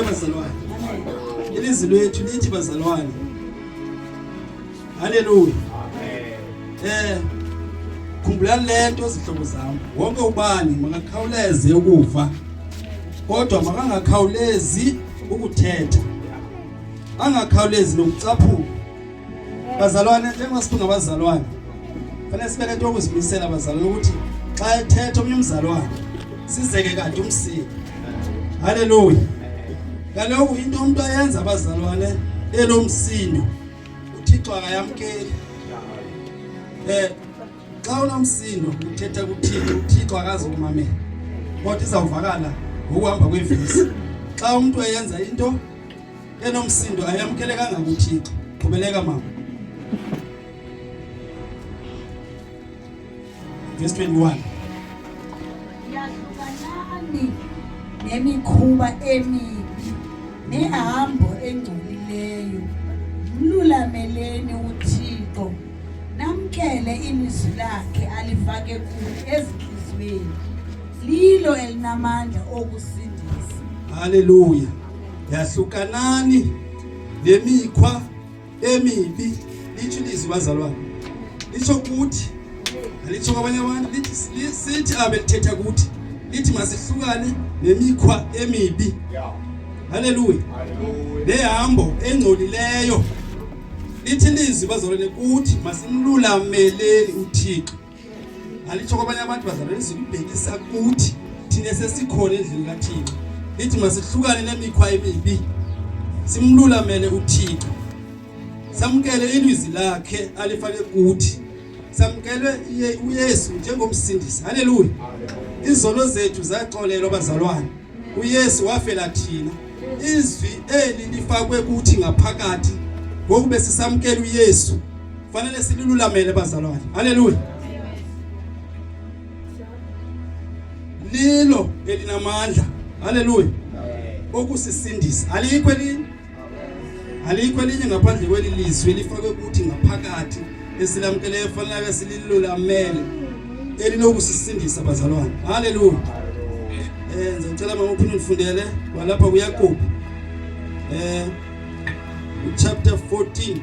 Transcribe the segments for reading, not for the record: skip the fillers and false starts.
bazalwane. Ilizwi lethu lithi bazalwane. Haleluya. Khumbulani lento zihlobo zami. Wonke ubani makakhawuleze ukuva. Kodwa makangakhawulezi ukuthetha. Angakhawulezi nokucaphuka. Bazalwane njengoba singabazalwane. Fanele sibeke into yokuzimisela bazalwane ukuthi xa ethetha omnye umzalwane sizeke kade umsiki. Haleluya. Kaloku into umuntu ayenza abazalwane elomsindo uThixo akayamkeli. Xa unomsindo uthetha kuThixo uThixo akazokumamela. Kodwa izawuvakala ngokuhamba kwevesi. Xa umuntu eyenza into enomsindo ayamkelekanga kuThixo. Qhubeleka mama. Verse 21. Yahlukanani nemikhuba emibi nehambo engcolileyo. Mlulameleni uThixo. Namkele ilizwi lakhe alifake kuthi ezinhliziyweni. Lilo elinamandla okusindisa. Haleluya. Yahlukanani lemikhwa emibi. Lithi ilizwi bazalwane. Lisho ukuthi alitho kwabanye abantu sithi abelithetha ukuthi lithi masihlukane nemikhwa emibi. Haleluya. Lehambo engcolileyo. Lithi ilizwi bazalwane ukuthi masimlulameleni uThixo. Alitho kwabanye abantu bazalwane izibhekisa ukuthi thina sesikhona endlini kaThixo. Lithi masihlukane nemikhwa emibi. Simlulamele uThixo. Samkele ilizwi lakhe alifake kuthi. Samkelwe uYesu njengomsindisi. Haleluya. Izono zethu zaxolelwa bazalwane. uYesu wafela thina. Izwi eli lifakwe kuthi ngaphakathi. Ngokube sisamkela uYesu, fanele silululamele bazalwane. Haleluya. Lilo elinamandla. Haleluya. Okusisindisa. Alikho elinye. Alikho elinye ngaphandle kwelilizwi elifakwe kuthi ngaphakathi. Esilamkeleyo fanele silululamele elinokusisindisa bazalwane. Haleluya. Ngicela mama uphinde ufundele walapha kuYakobi. Chapter 14.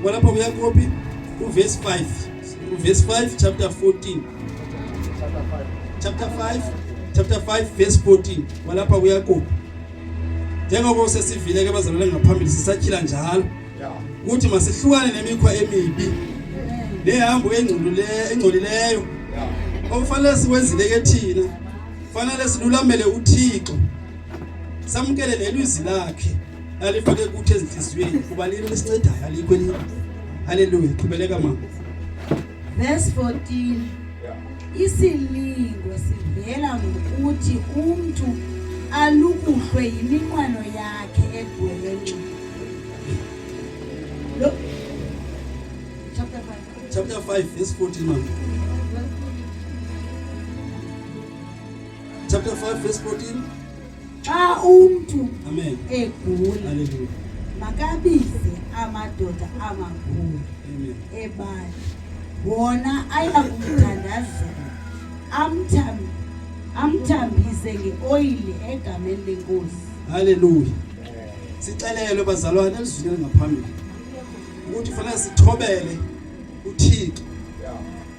Walapha kuYakobi verse 5. Verse 5 chapter 14. Chapter 5 verse 14. Walapha kuYakobi. Njengoba sesivile ke bazalwane ngaphambili sisakhila njalo. Ukuthi masihlukane nemikhwa emibi. Lehambo engcolileyo. Okufanele sikwenzile ke thina. Fanele silulamele uThixo. Samkele lelizwi lakhe alifake kuthi ezinhliziyweni kuba lilo lesicedayo alikho elinye. Haleluya. Qhubeleka mama. Verse 14. Isilingo sivela ngokuthi umuntu alukuhlwe yiminqwano yakhe egwele. Look. Chapter 5 verse 14 mama. Chapter 5 verse 14. Xa umuntu Amen. egula. Hallelujah. Makabize amadoda amakhulu. Amen. Ebali. Wona ayakumthandazela. Amthambise ngeoyili egameni lenkosi. Hallelujah. Sixelelwe bazalwane elizwini ngaphambili. Ukuthi fanele sithobele uThixo.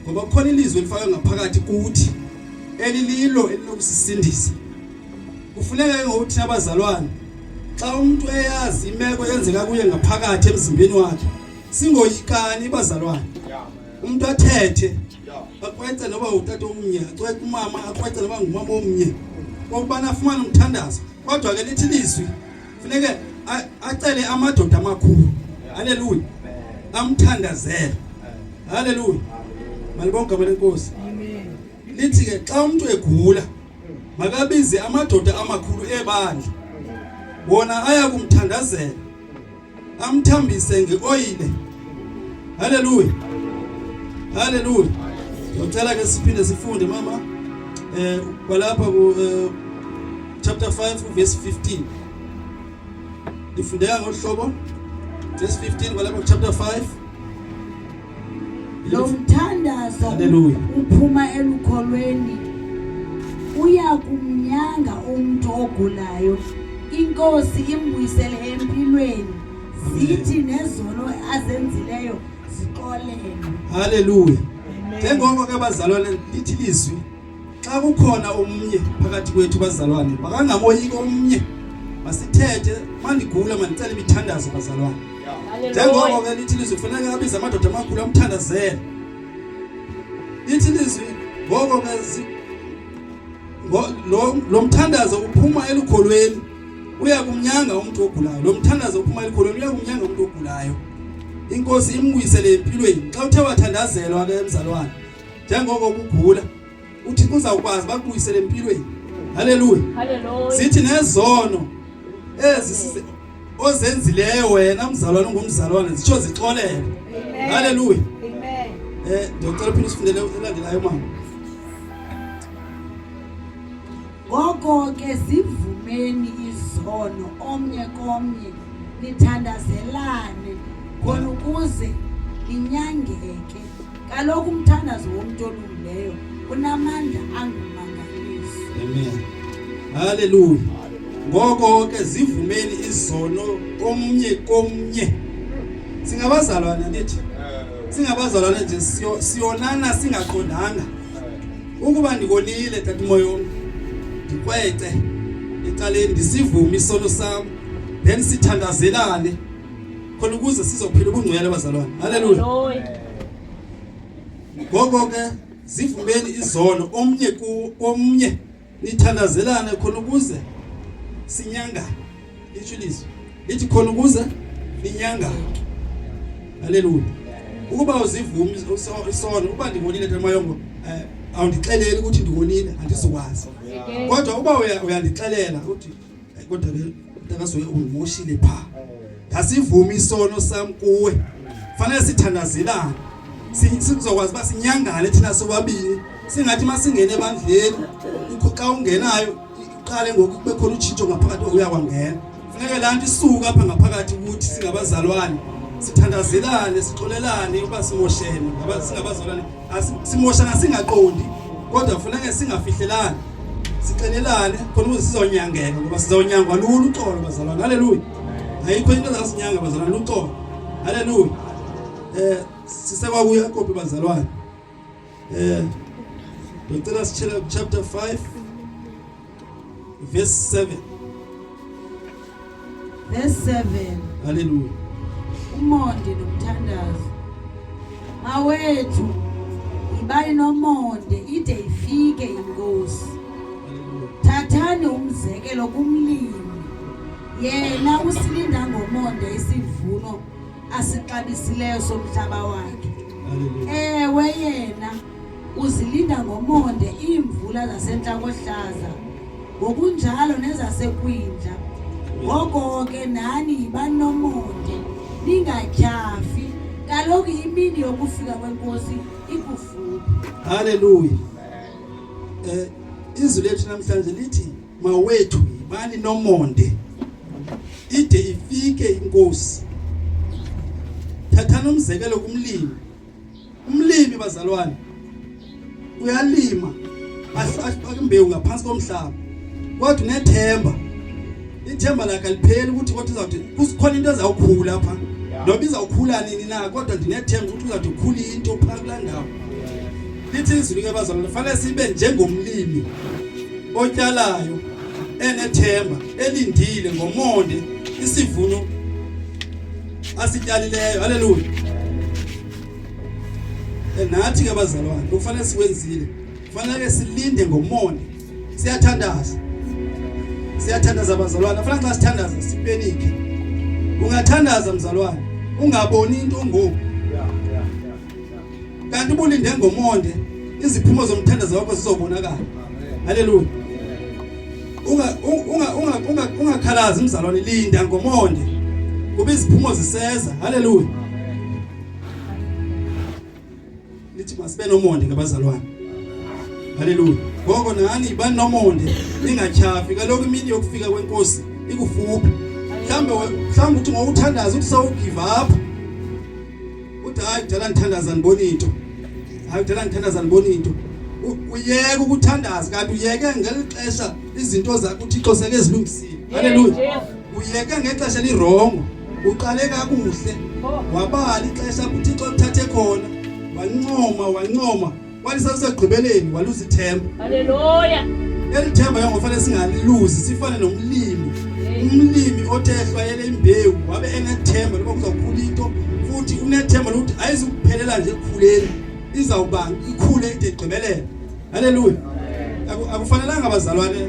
Ngoba khona ilizwi elifakwe ngaphakathi kuthi elililo elinokusisindisa. Kufuneka ngokuthi abazalwane xa umuntu eyazi imeko yenzeka kuye ngaphakathi emzimbeni wakhe singoyikani bazalwane. Umuntu athethe aqwethe noba utata omnye, aqwethe umama, aqwethe noba ngumama omnye. Kokubana afumane umthandazo. Kodwa ke lithi ilizwi funeka acele amadoda amakhulu. Haleluya. Amthandazele. Haleluya. Malibonke abalenkosi. Amen. Lithi ke xa umuntu egula makabize amadoda amakhulu ebandla. Wona aya kumthandazela. Amthambise ngeoyile. Haleluya. Haleluya. Ngicela ke siphinde sifunde mama kwalapha ku chapter 5 verse 15. Ifundeka ngohlobo verse 15 kwalapha ku chapter 5. Lo mthandazo Haleluya. uphuma elukholweni uya kumnyanga umuntu ogulayo inkosi imbuyisele empilweni, zithi nezono azenzileyo zixolelwe. Haleluya. Njengoko ke bazalwane lithi lizwi xa kukhona omnye phakathi kwethu bazalwane bakangamoyiki omnye masithethe mandigula mandicela imithandazo bazalwane. Njengoko ke lithi lizwi kufanele abize amadoda amakhulu amthandazele. Lithi lizwi ngoko ke lo mthandazo uphuma elukholweni uya kumnyanga umuntu ogulayo. Lo mthandazo uphuma elukholweni uya kumnyanga umuntu ogulayo. Inkosi imbuyisele empilweni. Xa uthe wathandazelwa ke mzalwane njengoko ukugula uThixo uzawukwazi bakubuyisele empilweni. Haleluya. Zithi nezono ozenzileyo wena mzalwane ungumzalwane zitsho zixolele. Haleluya. Ndicela phinde sifundele elandelayo mama. Ngoko ke zivumeni izono omnye komnye nithandazelane khona ukuze inyangeke. Kaloku umthandazo womuntu olungileyo unamandla angumangalisi. Amen. Haleluya. Ngoko ke zivumeni izono omnye komnye. Singabazalwana nithi. Singabazalwana nje siyonana singaqondanga. Ukuba ndikonile tata moyo ndikwete ecaleni ndisivume isono sami then sithandazelane khona ukuze sizophila ubungcwele bazalwane. Haleluya. Ngoko ke zivumeni izono omnye komnye nithandazelane khona ukuze sinyangane. Litshulizwe lithi khona ukuze ninyangane. Haleluya. Ukuba uzivumi isono uba ndiwonile tamayongo awundixeleli ukuthi ndiwonile andizokwazi. Kodwa uba uyandixelela uthi kodwa ke mntakasoye ungoshile pha. Ngasivumi isono sami kuwe. Fanele sithandazelane. Sizokwazi ba sinyangane thina sobabili. Singathi masingene ebandleni xa ungenayo uqale ngoku kube khona utshintsho ngaphakathi uyakwangena. Funeke la nto isuka apha ngaphakathi ukuthi singabazalwane. Sithandazelane sixolelane uba simoshene ngoba singabazalwane simoshana singaqondi kodwa kufanele singafihlelani sixelelane khona ukuze sizonyangeka ngoba sizonyangwa lula uxolo bazalwane. Haleluya. Ayikho into ezasinyanga bazalwane uxolo. Haleluya. Sisekwa kuYakobe bazalwane. Ngicela sichela chapter 5 verse 7. Verse 7. Haleluya. Umonde nomthandazo mawethu ibali nomonde ide ifike inkosi. Thathani umzekelo kumlimi yena usilinda ngomonde isivuno asixabisileyo somhlaba wakhe. Ewe yena uzilinda ngomonde iimvula zasentla kohlaza ngokunjalo nezasekwindla. Ngoko ke nani ibani nomonde ningatyhafi kaloku imini yokufika kwenkosi ikufuphi. Haleluya. Izwi lethu namhlanje lithi mawethu ibani nomonde ide ifike inkosi. Thathani umzekelo kumlimi. Umlimi bazalwane uyalima afaka imbewu ngaphansi komhlaba kodwa unethemba. Ithemba lakhe lipheli ukuthi kodwa uzawuthi kusikhona into ezawukhula lapha noba izawukhula nini na kodwa ndinethemba ukuthi uzawuthi ukhula into phakathi kula ndawo. Lithi izwi ke bazalwane fanele sibe njengomlimi otyalayo enethemba elindile ngomonde isivuno asityalileyo. Haleluya. Nathi ke bazalwane kufanele siwenzile kufanele silinde ngomonde. Siyathandaza bazalwane. Kufanele xa sithandaza sipenike. Ungathandaza mzalwane ungaboni into ngoku. Kanti ubulinde ngomonde iziphumo zomthandazo wakho zizobonakala. Haleluya. Ungakhalazi mzalwane linda ngomonde kube iziphumo ziseza. Haleluya. Lithi masibe nomonde ngabazalwane. Haleluya. Ngoko nani ibani nomonde ningatyhafi kaloku imini yokufika kwenkosi ikufuphi. Mhlawumbe uthi ngokuthandaza uthi sawugive up. Uthi hayi kudala ngithandaza ngibona into. Hayi kudala ngithandaza ngibona into. Uyeke ukuthandaza kanti uyeke ngelixesha izinto zakho uThixo seke zilungisile. Haleluya. Uyeke ngexesha elirongo, uqale kakuhle, wabala ixesha uThixo uthathe khona, wancoma, walisasegqibeleni waluza ithemba. Haleluya. Elithemba yangofanele singaliluzi, sifane nomlimi. Umlimi othehlwayele imbewu wabe enethemba lokuba kuzokhula into, futhi unethemba lokuthi ayizukuphelela nje ekukhuleni, izawuba ikhule ide igqibelele. Haleluya. Akufanelanga abazalwane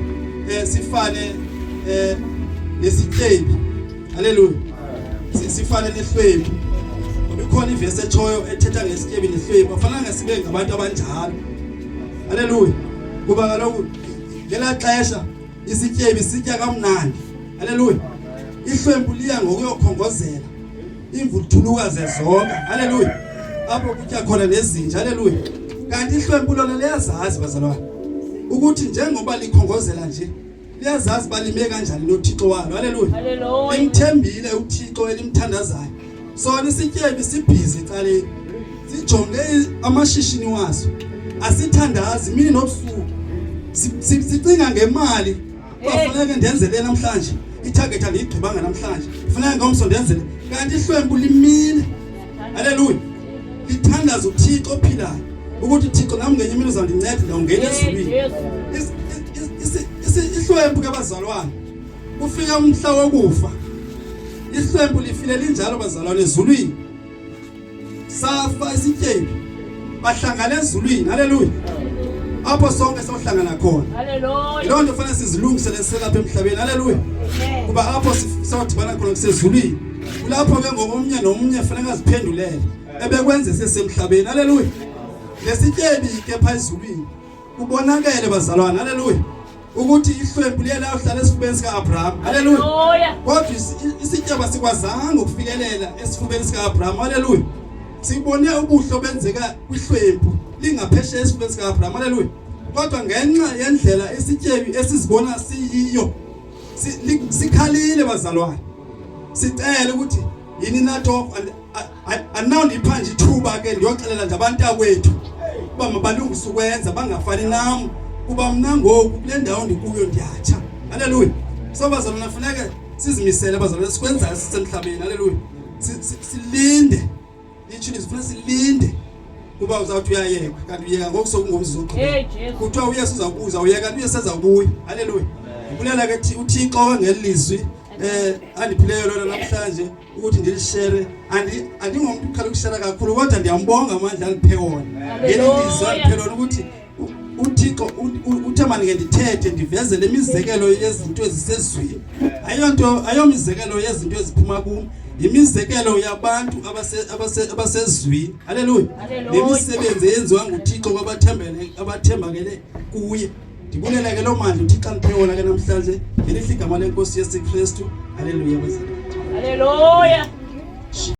sifane nesityebi. Haleluya. Sifane nehlwempu. Ngoba ikhona ivesi echoyo ethetha ngesityebi nehlwempu. Akufanelanga sibe ngabantu abanjalo. Haleluya. Kuba kaloku ngela xesha isityebi sitya kamnandi. Haleluya. Ihlwempu liya ngokuyokhongozela imvuthulukazi zonke. Haleluya. Apho kutya khona nezinja. Haleluya. Kanti ihlwempu lona liyazazi bazalwane ukuthi njengoba likhongozela nje liyazazi balime kanjani noThixo walo. Haleluya. Haleluya. Imthembile uThixo elimthandazayo. Sona isityebi sibhizi ecaleni, sijonge amashishini waso, asithandazi imini nobusuku, sicinga ngemali. Kufanele ndenzele namhlanje, itarget andiyigqibanga namhlanje, kufanele ngomso ndenzele. Kanti ihlwempu limile. Haleluya. Lithandaza uThixo ophilayo ukuthi Thixo nami ngenye imini uzandinceda ndawungena ezulwini. Ihlwempu ke bazalwane, kufika umhla wokufa, ihlwempu lifile linjalo bazalwane ezulwini. Safa isityebi, bahlangana ezulwini. Haleluya. Apho sonke sohlangana khona. Haleluya. Lo nto fanele sizilungisele selapha emhlabeni. Haleluya. Kuba apho sawudibana khona kusezulwini, kulapho ke ngomunye nomunye fanele aziphendulele ebekwenze sesemhlabeni. Haleluya. Lesityebi ke phezulwini kubonakele bazalwane. Haleluya. Ukuthi ihlwempu liyela uhlala esifubeni sika Abraham. Haleluya. Kodwa isityeba sikwazanga ukufikelela esifubeni sika Abraham. Haleluya. Sibone ubuhle obenzeka kwihlwempu lingaphesheya esifubeni sika Abraham. Haleluya. Kodwa ngenxa yendlela isityebi esizibona siyiyo, sikhalile bazalwane. Sicela ukuthi yini nato andinawundipha nje ithuba ke ndiyoxelela nje abantu akwethu kuba mabalungise ukwenza bangafani nam, kuba mna ngoku kule ndawo ndikuyo ndiyatsha. Haleluya. So bazalwane kufuneka sizimisele bazalwane sikwenza sisemhlabeni. Haleluya. Silinde. Literally sifuna silinde kuba uzawuthi uyayeka kanti uyeka ngoku sokungomzi oqhubeka. Kuthiwa uYesu uzakuza uyeka uYesu ezakubuya. Haleluya. Kulela ke uThixo ngelizwi andiphileyo lona namhlanje ukuthi ndilishare. Andingomuntu ukhala ukushare kakhulu kodwa ndiyambonga amandla aliphe wona. Ngelizwi aliphe lona ukuthi uThixo uthe manje ngithethe ndiveze lemizekelo yezinto ezisezweni. Ayomizekelo yezinto eziphuma kum, imizekelo yabantu abasezweni. Haleluya. Nemisebenzi eyenziwa nguThixo kwabathembakele kuye. Ndibulela ke lo mandla uThixo aliphe wona ke namhlanje ngelihle igama leNkosi yesu Kristu. Haleluya bazalwane. Haleluya.